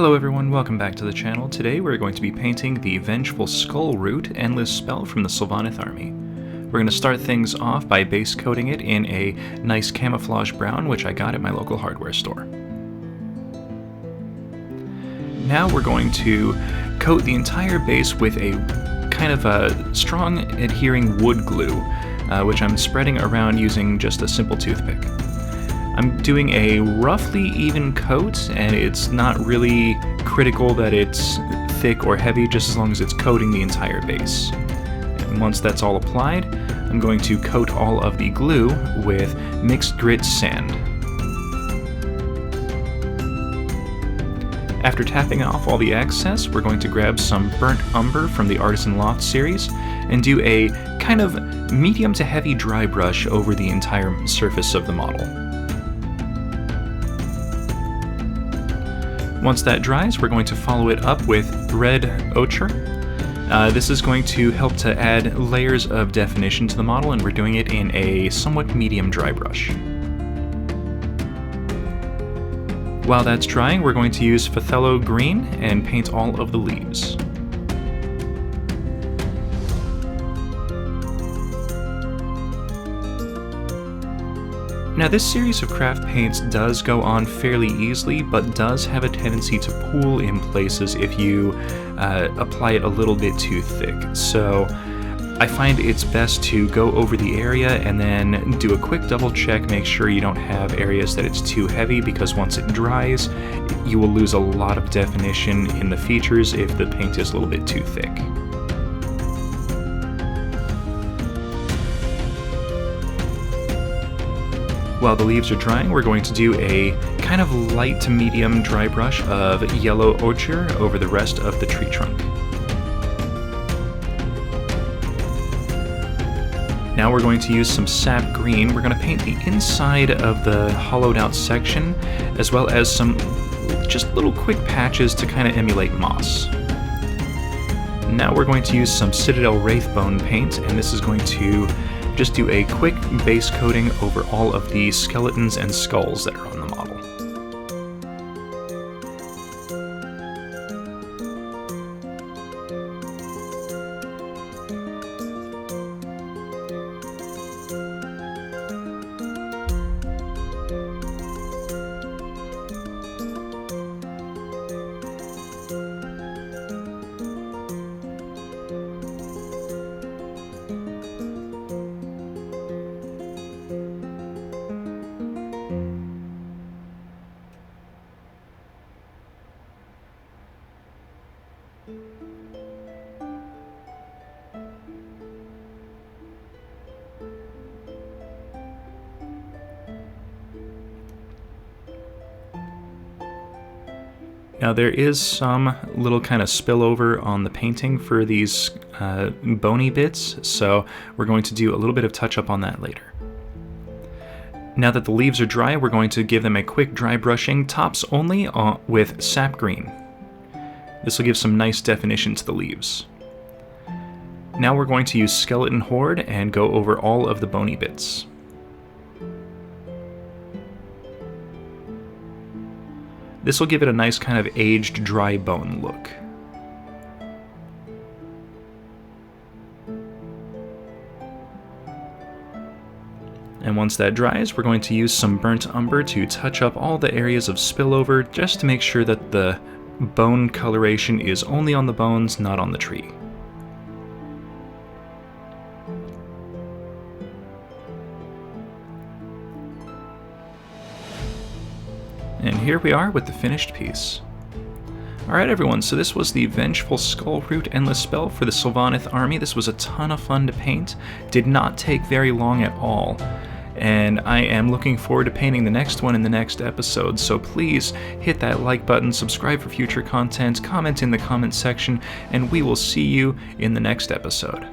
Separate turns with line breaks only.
Hello everyone, welcome back to the channel. Today we're going to be painting the Vengeful Skullroot endless spell from the Sylvaneth army. We're going to start things off by base coating it in a nice camouflage brown, which I got at my local hardware store. Now we're going to coat the entire base with a kind of a strong adhering wood glue, which I'm spreading around using just a simple toothpick. I'm doing a roughly even coat, and it's not really critical that it's thick or heavy, just as long as it's coating the entire base. And once that's all applied, I'm going to coat all of the glue with mixed grit sand. After tapping off all the excess, we're going to grab some burnt umber from the Artisan Loft series and do a kind of medium to heavy dry brush over the entire surface of the model. Once that dries, we're going to follow it up with red ochre. This is going to help to add layers of definition to the model, and we're doing it in a somewhat medium dry brush. While that's drying, we're going to use phthalo green and paint all of the leaves. Now, this series of craft paints does go on fairly easily, but does have a tendency to pool in places if you apply it a little bit too thick. So I find it's best to go over the area and then do a quick double check, make sure you don't have areas that it's too heavy, because once it dries, you will lose a lot of definition in the features if the paint is a little bit too thick. While the leaves are drying, we're going to do a kind of light to medium dry brush of yellow ochre over the rest of the tree trunk. Now we're going to use some sap green. We're going to paint the inside of the hollowed out section, as well as some just little quick patches to kind of emulate moss. Now we're going to use some Citadel Wraithbone paint, and this is going to just do a quick base coating over all of the skeletons and skulls that are on the model. Now there is some little kind of spillover on the painting for these bony bits, so we're going to do a little bit of touch up on that later. Now that the leaves are dry, we're going to give them a quick dry brushing, tops only, with sap green. This will give some nice definition to the leaves. Now we're going to use Skeleton Horde and go over all of the bony bits. This will give it a nice kind of aged dry bone look. And once that dries, we're going to use some burnt umber to touch up all the areas of spillover, just to make sure that the bone coloration is only on the bones, not on the tree. And here we are with the finished piece. Alright everyone, so this was the Vengeful Skullroot endless spell for the Sylvaneth army. This was a ton of fun to paint, did not take very long at all, and I am looking forward to painting the next one in the next episode, so please hit that like button, subscribe for future content, comment in the comment section, and we will see you in the next episode.